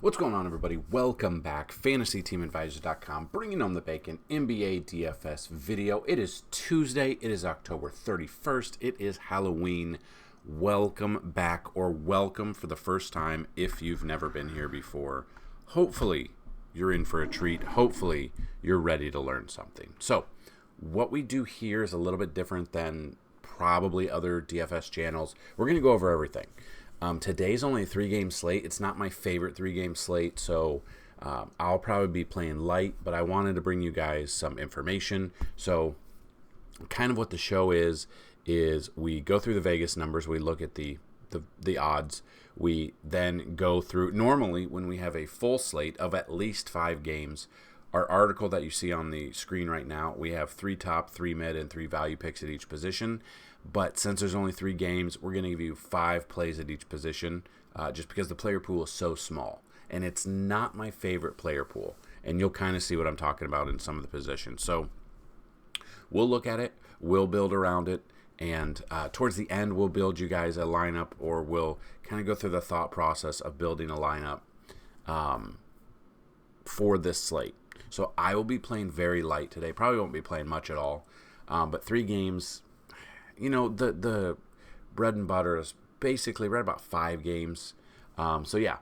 What's going on, everybody? Welcome back. FantasyTeamAdvisors.com, bringing home the bacon NBA DFS video. It is Tuesday. It is October 31st. It is Halloween. Welcome back, or welcome for the first time if you've never been here before. Hopefully, you're in for a treat. Hopefully, you're ready to learn something. So, what we do here is a little bit different than probably other DFS channels. We're going to go over everything. Today's only a 3-game slate. It's not my favorite 3-game slate, so I'll probably be playing light, but I wanted to bring you guys some information. So kind of what the show is we go through the Vegas numbers, we look at the odds, we then go through, normally when we have a full slate of at least 5 games, our article that you see on the screen right now, we have 3 top, 3 mid, and 3 value picks at each position. But since there's only 3 games, we're going to give you 5 plays at each position just because the player pool is so small. And it's not my favorite player pool. And you'll kind of see what I'm talking about in some of the positions. So we'll look at it. We'll build around it. And towards the end, we'll build you guys a lineup, or we'll kind of go through the thought process of building a lineup for this slate. So I will be playing very light today. Probably won't be playing much at all. But 3 games... You know, the bread and butter is basically right about 5 games. So, yeah,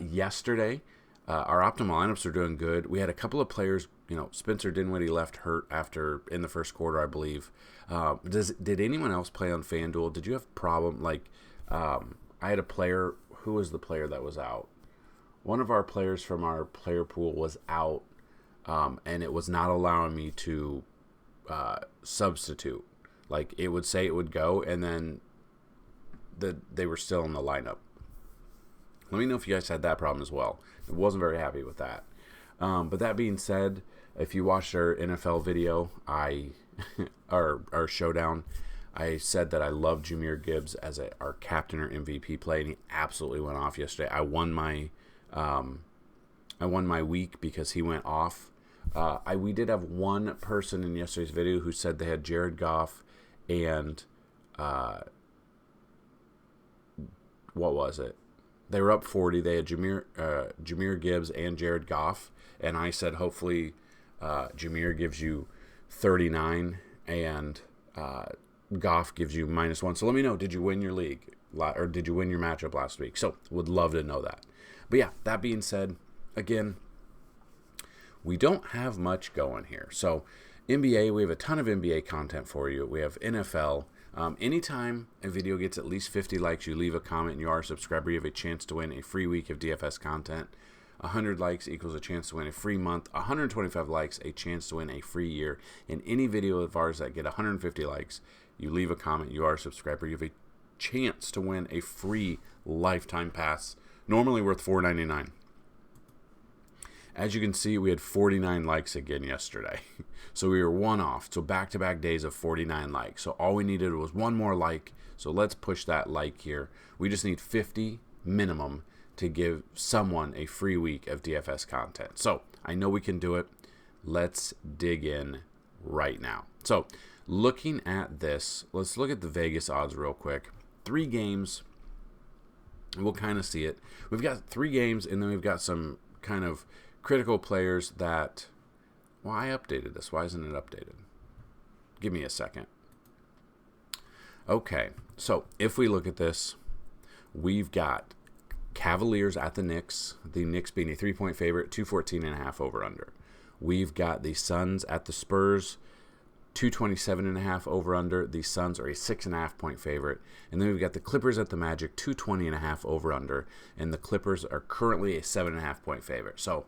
yesterday, our optimal lineups are doing good. We had a couple of players, Spencer Dinwiddie left hurt in the first quarter, I believe. Did anyone else play on Fanduel? Did you have a problem? I had a player. Who was the player that was out? One of our players from our player pool was out, and it was not allowing me to substitute. It would say it would go, and then they were still in the lineup. Let me know if you guys had that problem as well. I wasn't very happy with that. But that being said, if you watched our NFL video, our showdown, I said that I love Jahmyr Gibbs as our captain or MVP play, and he absolutely went off yesterday. I won my week because he went off. We did have one person in yesterday's video who said they had Jared Goff and what was it? They were up 40. They had Jahmyr Gibbs and Jared Goff, and I said hopefully Jahmyr gives you 39 and Goff gives you -1. So let me know, did you win your league or did you win your matchup last week? So would love to know that. But yeah, that being said, again, we don't have much going here. So NBA, we have a ton of NBA content for you. We have NFL. Anytime a video gets at least 50 likes, you leave a comment and you are a subscriber, you have a chance to win a free week of DFS content. 100 likes equals a chance to win a free month. 125 likes, a chance to win a free year. In any video of ours that get 150 likes, you leave a comment, you are a subscriber, you have a chance to win a free lifetime pass, normally worth $4.99. As you can see, we had 49 likes again yesterday. So we were 1 off. So back-to-back days of 49 likes. So all we needed was 1 more like. So let's push that like here. We just need 50 minimum to give someone a free week of DFS content. So I know we can do it. Let's dig in right now. So looking at this, let's look at the Vegas odds real quick. 3 games. We'll kind of see it. We've got 3 games, and then we've got some kind of critical players that, well, I updated this. Why isn't it updated? Give me a second. Okay, so if we look at this, we've got Cavaliers at the Knicks being a 3-point favorite, 214.5 over under. We've got the Suns at the Spurs, 227.5 over under. The Suns are a 6.5 point favorite. And then we've got the Clippers at the Magic, 220.5 over under. And the Clippers are currently a 7.5 point favorite. So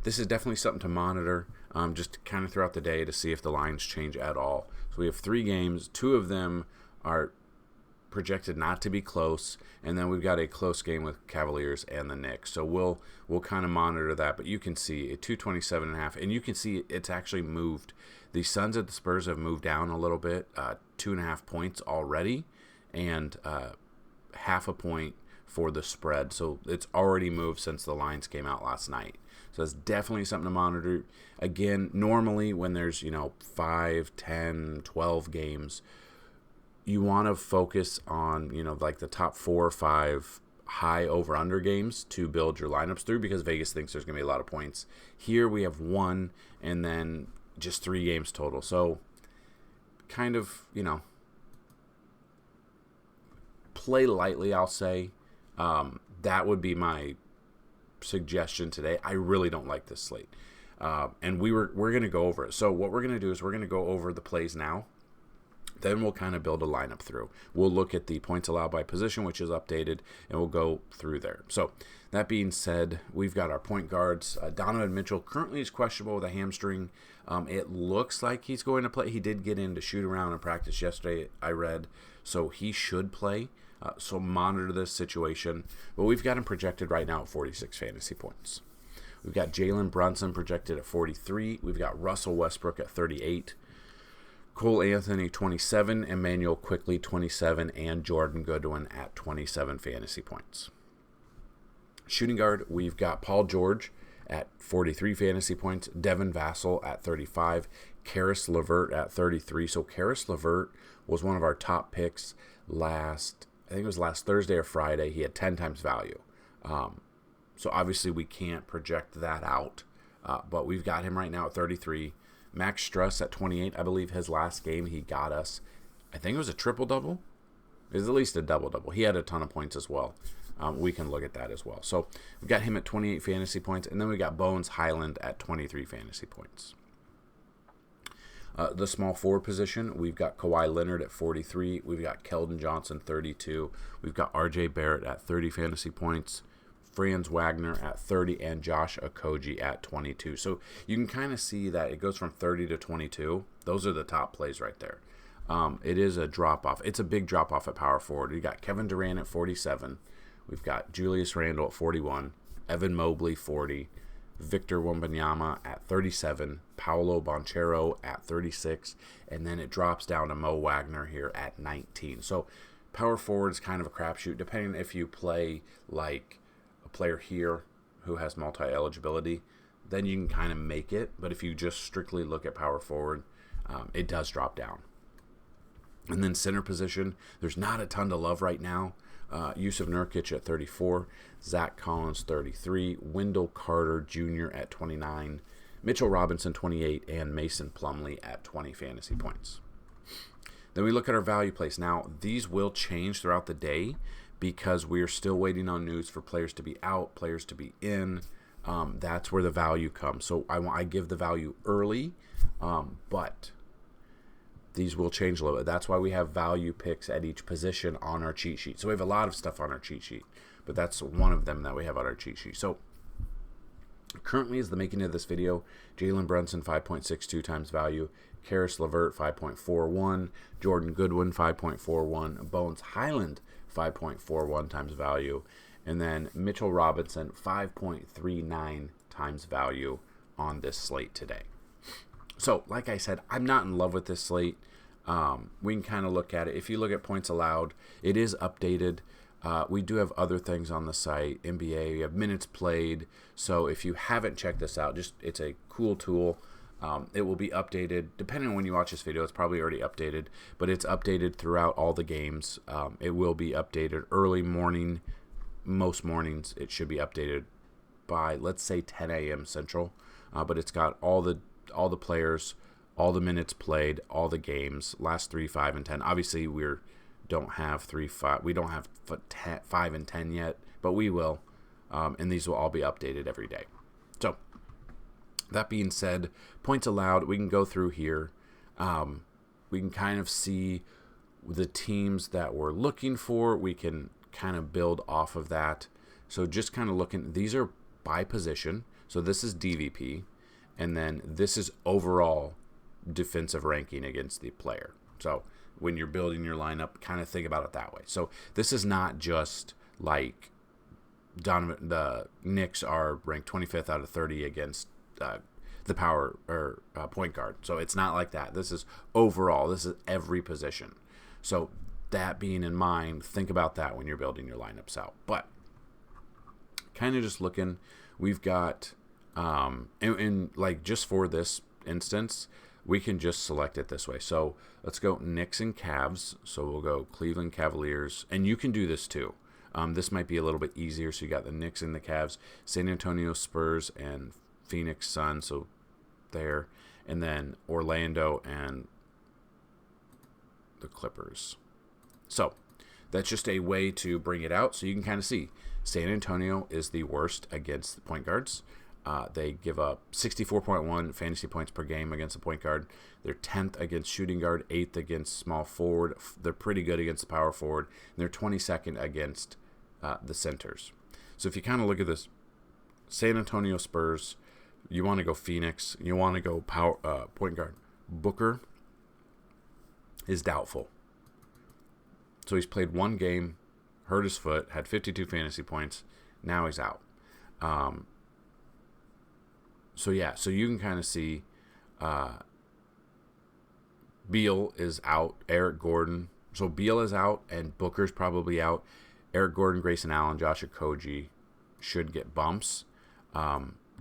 this is definitely something to monitor just kind of throughout the day to see if the lines change at all. So we have 3 games. 2 of them are projected not to be close, and then we've got a close game with Cavaliers and the Knicks. So we'll kind of monitor that, but you can see a 227.5, and you can see it's actually moved. The Suns at the Spurs have moved down a little bit, 2.5 points already, and half a point for the spread. So it's already moved since the lines came out last night. So it's definitely something to monitor. Again, normally when there's 5, 10, 12 games, you want to focus on, the top 4 or 5 high over-under games to build your lineups through because Vegas thinks there's going to be a lot of points. Here we have 1 and then just 3 games total. So kind of, play lightly, I'll say. That would be my suggestion today. I really don't like this slate. And we're going to go over it. So what we're going to do is we're going to go over the plays now. Then we'll kind of build a lineup through. We'll look at the points allowed by position, which is updated, and we'll go through there. So that being said, we've got our point guards. Donovan Mitchell currently is questionable with a hamstring. It looks like he's going to play. He did get in to shoot around in practice yesterday, I read, so he should play. So monitor this situation. But we've got him projected right now at 46 fantasy points. We've got Jalen Brunson projected at 43. We've got Russell Westbrook at 38. Cole Anthony, 27, Emmanuel Quickley, 27, and Jordan Goodwin at 27 fantasy points. Shooting guard, we've got Paul George at 43 fantasy points, Devin Vassell at 35, Karis LeVert at 33. So Karis LeVert was one of our top picks last Thursday or Friday. He had 10 times value. So obviously we can't project that out, but we've got him right now at 33. Max Struss at 28, I believe his last game he got us, I think it was a triple-double. It was at least a double-double. He had a ton of points as well. We can look at that as well. So we've got him at 28 fantasy points, and then we got Bones Highland at 23 fantasy points. The small forward position, we've got Kawhi Leonard at 43. We've got Keldon Johnson, 32. We've got R.J. Barrett at 30 fantasy points. Franz Wagner at 30, and Josh Okogie at 22. So you can kind of see that it goes from 30 to 22. Those are the top plays right there. It is a drop-off. It's a big drop-off at power forward. You got Kevin Durant at 47. We've got Julius Randle at 41. Evan Mobley, 40. Victor Wembanyama at 37. Paolo Banchero at 36. And then it drops down to Mo Wagner here at 19. So power forward is kind of a crapshoot, depending if you play like player here who has multi-eligibility, then you can kind of make it. But if you just strictly look at power forward, it does drop down. And then center position, there's not a ton to love right now. Yusuf Nurkic at 34, Zach Collins 33, Wendell Carter Jr. at 29, Mitchell Robinson 28, and Mason Plumlee at 20 fantasy points. Then we look at our value plays. Now, these will change throughout the day, because we are still waiting on news for players to be out, players to be in. That's where the value comes. So I give the value early, but these will change a little bit. That's why we have value picks at each position on our cheat sheet. So we have a lot of stuff on our cheat sheet, but that's one of them that we have on our cheat sheet. So currently, as the making of this video, Jalen Brunson 5.62 times value, Karis LeVert 5.41, Jordan Goodwin 5.41, Bones Highland 5.41 times value, and then Mitchell Robinson 5.39 times value on this slate today. So, like I said, I'm not in love with this slate. We can kind of look at it. If you look at points allowed, it is updated. We do have other things on the site, NBA, we have minutes played. So if you haven't checked this out, it's a cool tool. It will be updated depending on when you watch this video. It's probably already updated, but it's updated throughout all the games. It will be updated early morning. Most mornings it should be updated by, let's say, 10 a.m. Central. But it's got all the players, all the minutes played, all the games, last 3, 5, and 10. Obviously, we don't have 3, 5. We don't have 5 and 10 yet, but we will. And these will all be updated every day. So that being said, points allowed, we can go through here. We can kind of see the teams that we're looking for. We can kind of build off of that. So just kind of looking, these are by position. So this is DVP, and then this is overall defensive ranking against the player. So when you're building your lineup, kind of think about it that way. So this is not just like the Knicks are ranked 25th out of 30 against the power or point guard. So it's not like that. This is overall. This is every position. So that being in mind, think about that when you're building your lineups out. But kind of just looking, we've got, and like just for this instance, we can just select it this way. So let's go Knicks and Cavs. So we'll go Cleveland Cavaliers, and you can do this too. This might be a little bit easier. So you got the Knicks and the Cavs, San Antonio Spurs and Phoenix Suns. So there, and then Orlando and the Clippers. So that's just a way to bring it out so you can kind of see. San Antonio is the worst against the point guards. They give up 64.1 fantasy points per game against the point guard. They're 10th against shooting guard, 8th against small forward. They're pretty good against the power forward. And they're 22nd against the centers. So if you kind of look at this, San Antonio Spurs, you want to go Phoenix, you want to go point guard. Booker is doubtful. So he's played one game, hurt his foot, had 52 fantasy points. Now he's out. So you can kind of see Beal is out, Eric Gordon. So Beal is out and Booker's probably out. Eric Gordon, Grayson Allen, Josh Okogie should get bumps.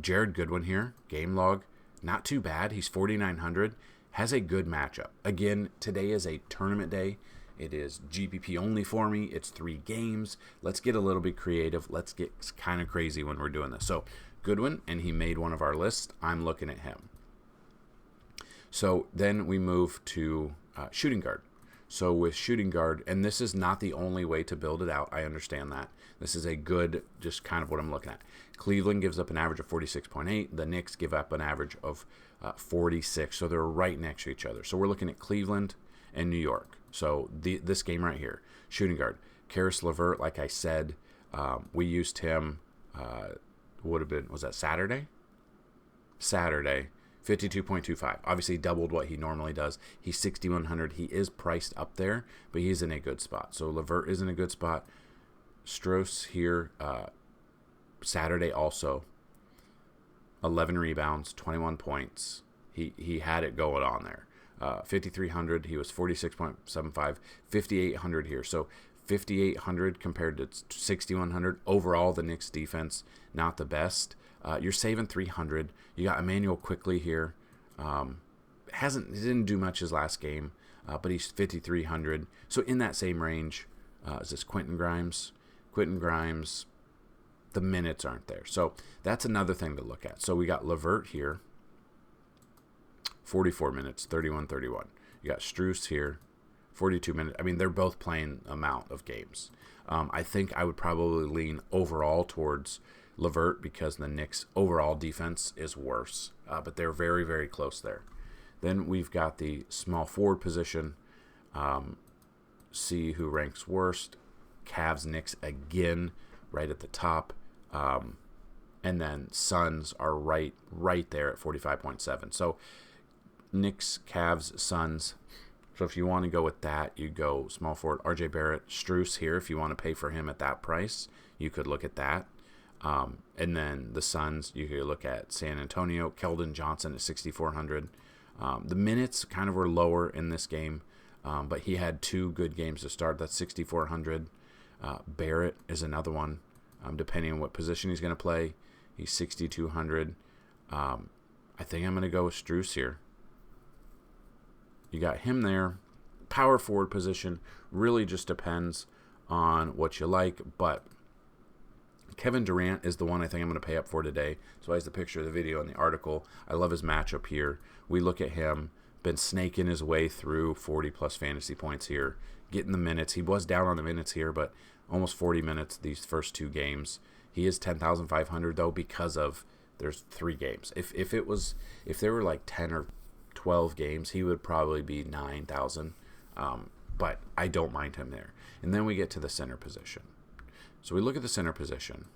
Jared Goodwin here, game log, not too bad. He's 4,900, has a good matchup. Again, today is a tournament day. It is GPP only for me. It's 3 games. Let's get a little bit creative. Let's get kind of crazy when we're doing this. So Goodwin, and he made one of our lists. I'm looking at him. So then we move to shooting guard. So with shooting guard, and this is not the only way to build it out. I understand that. This is a good, just kind of what I'm looking at. Cleveland gives up an average of 46.8. The Knicks give up an average of 46. So they're right next to each other. So we're looking at Cleveland and New York. So this game right here, shooting guard, Karis LeVert, like I said, we used him, was that Saturday? Saturday, 52.25. Obviously doubled what he normally does. He's 6,100. He is priced up there, but he's in a good spot. So LeVert is in a good spot. Strus here, Saturday also, 11 rebounds, 21 points. He had it going on there. 5,300, he was 46.75, 5,800 here. So 5,800 compared to 6,100. Overall, the Knicks defense, not the best. You're saving 300. You got Emmanuel Quickly here. Didn't do much his last game, but he's 5,300. So in that same range, is this Quentin Grimes? Quentin Grimes, the minutes aren't there. So that's another thing to look at. So we got LeVert here. 44 minutes, 31-31. You got Strus here, 42 minutes. I mean, they're both playing amount of games. I think I would probably lean overall towards LeVert because the Knicks' overall defense is worse. But they're very, very close there. Then we've got the small forward position. See who ranks worst. Cavs, Knicks again, right at the top. And then Suns are right there at 45.7. So Knicks, Cavs, Suns. So if you want to go with that, you go small forward. RJ Barrett, Strus here. If you want to pay for him at that price, you could look at that. And then the Suns, you could look at San Antonio. Keldon Johnson at 6,400. The minutes kind of were lower in this game, but he had 2 good games to start. That's 6,400. Barrett is another one, depending on what position he's going to play. He's 6,200. I think I'm going to go with Strus here. You got him there. Power forward position really just depends on what you like, but Kevin Durant is the one I think I'm going to pay up for today. So as the picture of the video and the article, I love his matchup here. We look at him, been snaking his way through 40-plus fantasy points here, getting the minutes. He was down on the minutes here, but almost 40 minutes these first 2 games. He is 10,500 though because of there's 3 games. If there were like 10 or 12 games, he would probably be 9,000. But I don't mind him there. And then we get to the center position. So we look at the center position.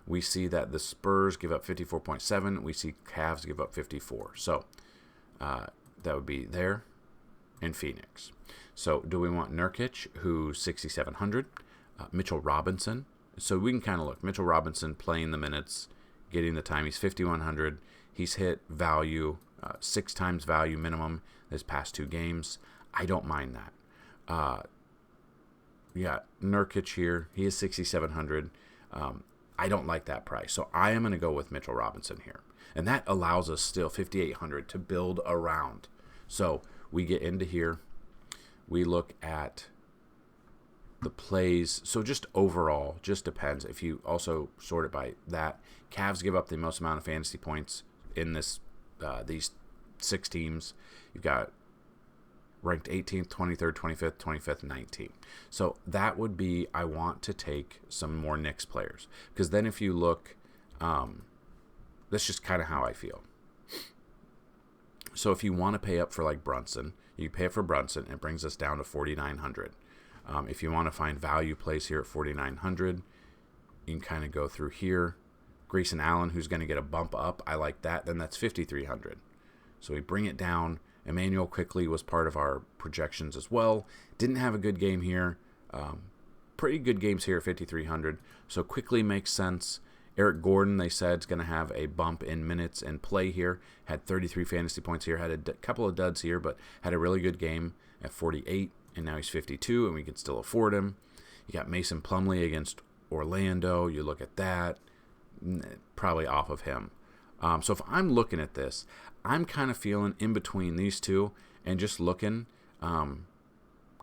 We see that the Spurs give up 54.7. We see Cavs give up 54. So that would be there in Phoenix. So do we want Nurkic, who's 6,700? Mitchell Robinson. So we can kind of look. Mitchell Robinson playing the minutes, getting the time. He's 5,100. He's hit value, 6 times value minimum his past 2 games. I don't mind that. Nurkic here. He is 6,700. I don't like that price. So I am going to go with Mitchell Robinson here. And that allows us still 5,800 to build around. So we get into here. We look at the plays. So just overall, just depends. If you also sort it by that, Cavs give up the most amount of fantasy points in this these 6 teams. You've got ranked 18th, 23rd, 25th, 25th, 19th. So that would be, I want to take some more Knicks players. Because then if you look, that's just kind of how I feel. So if you want to pay up for like Brunson, you pay up for Brunson, it brings us down to 4,900. If you want to find value plays here at 4,900, you can kind of go through here. Grayson Allen, who's going to get a bump up, I like that. Then that's 5,300. So we bring it down. Emmanuel Quickley was part of our projections as well. Didn't have a good game here. Pretty good games here at 5,300. So Quickley makes sense. Eric Gordon, they said, is going to have a bump in minutes and play here. Had 33 fantasy points here. Had a couple of duds here, but had a really good game at 48. And now he's 52, and we can still afford him. You got Mason Plumlee against Orlando. You look at that. Probably off of him. So if I'm looking at this, I'm kind of feeling in between these two and just looking.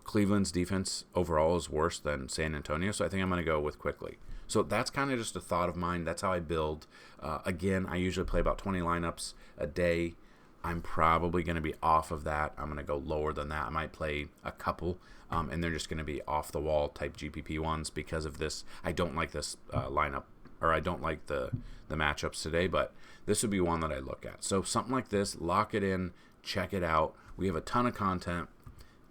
Cleveland's defense overall is worse than San Antonio, so I think I'm going to go with Quickley. So that's kind of just a thought of mine. That's how I build. Again, I usually play about 20 lineups a day. I'm probably going to be off of that. I'm going to go lower than that. I might play a couple, and they're just going to be off-the-wall type GPP ones because of this. I don't like this lineup, or I don't like the matchups today, but this would be one that I look at. So something like this, lock it in, check it out. We have a ton of content.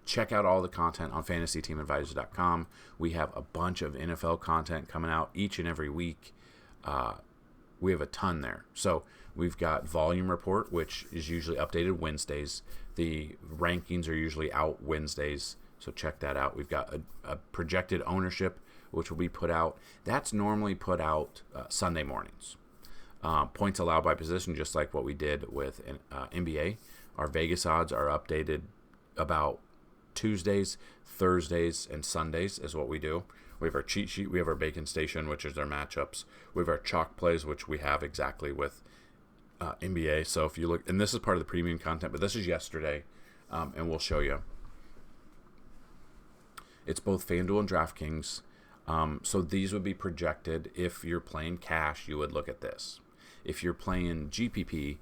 Check out all the content on FantasyTeamAdvisors.com. We have a bunch of NFL content coming out each and every week. We have a ton there. So we've got Volume Report, which is usually updated Wednesdays. The rankings are usually out Wednesdays, so check that out. We've got a projected ownership, which will be put out. That's normally put out Sunday mornings. Points allowed by position, just like what we did with NBA. Our Vegas odds are updated about Tuesdays, Thursdays, and Sundays is what we do. We have our cheat sheet. We have our Bacon Station, which is our matchups. We have our chalk plays, which we have exactly with NBA. So if you look, and this is part of the premium content, but this is yesterday, and we'll show you. It's both Fanduel and DraftKings. So these would be projected. If you're playing cash, you would look at this. If you're playing GPP,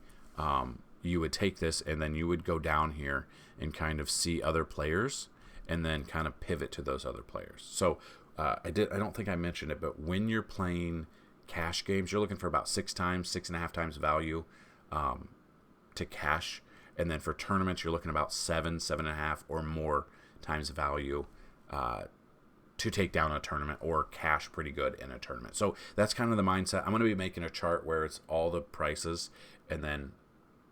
you would take this and then you would go down here and kind of see other players and then kind of pivot to those other players. So I don't think I mentioned it, but when you're playing cash games, you're looking for about 6.5 times value to cash. And then for tournaments, you're looking about 7.5 or more times value to take down a tournament or cash pretty good in a tournament. So that's kind of the mindset. I'm going to be making a chart where it's all the prices and then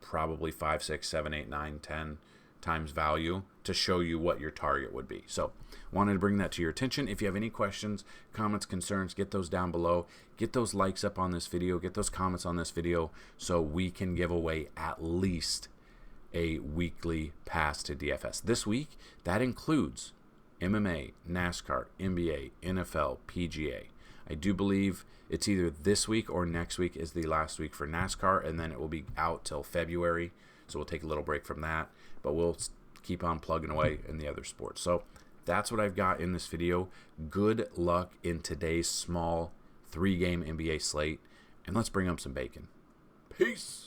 probably 5, 6, 7, 8, 9, 10 times value to show you what your target would be. So wanted to bring that to your attention. If you have any questions, comments, concerns, get those down below. Get those likes up on this video. Get those comments on this video so we can give away at least a weekly pass to DFS. This week, that includes MMA, NASCAR, NBA, NFL, PGA. I do believe it's either this week or next week is the last week for NASCAR, and then it will be out till February. So we'll take a little break from that, but we'll keep on plugging away in the other sports. So that's what I've got in this video. Good luck in today's small 3-game NBA slate, and let's bring up some bacon. Peace!